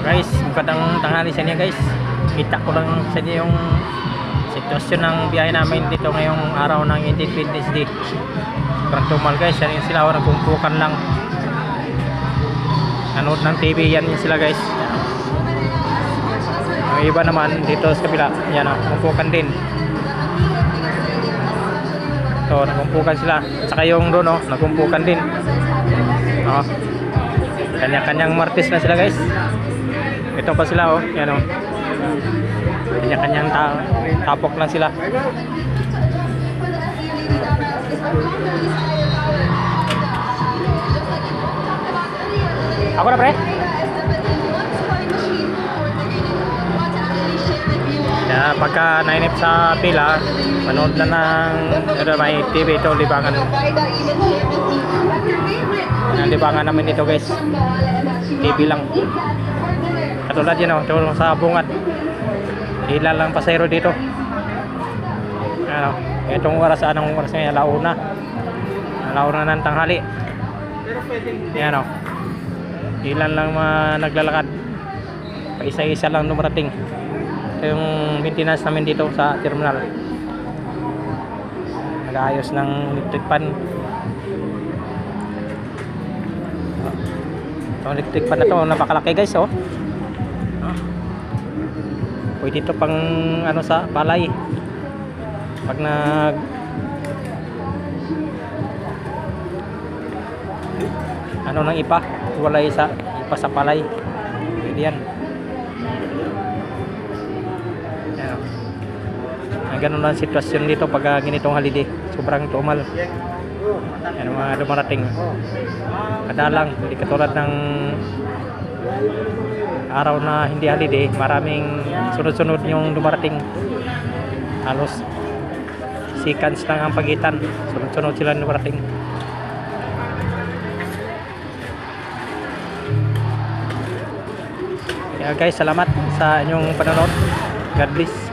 Guys, magandang tanghali sa inyo guys. Kita ko lang sa inyo yung sitwasyon ng biyahe namin dito ngayong araw ng Independence Day. Sobrang tumal guys, yan yung sila, nagkumpukan lang. Nanood ng TV, yan yung sila guys. Yung iba naman dito sa kabila, yan kumpukan din. So, nagkumpukan sila. Saka yung doon, nagkumpukan din. Kanya-kanyang martis na sila guys. Ito pa sila yan kanya-kanyang tapok lang sila. Ako na pre? Pagka nainip sa pila, manood na ng may TV ito, libangan. Ang libangan namin ito guys, TV lang. Katulad yun sa bungad, ilan lang pasayro dito. Itong oras, anong oras ngayon? Alauna ng tanghali. Yan ilan lang naglalakad, paisa-isa lang dumarating. Ito yung maintenance namin dito sa terminal, nag-aayos ng electric pan. Itong electric pan na to, napakalaki guys. Pwede ito pang sa palay pag ng ipa, wala ipa sa palay, pwede yan. Ganun lang sitwasyon dito pag ganitong holiday, sobrang tumal. Yan mga dumarating kadalang, hindi katulad ng araw na hindi holiday, maraming sunod-sunod yung dumarating. Halos seconds lang ang pagitan, sunod-sunod sila dumarating. Kaya guys, salamat sa inyong panonood. God bless.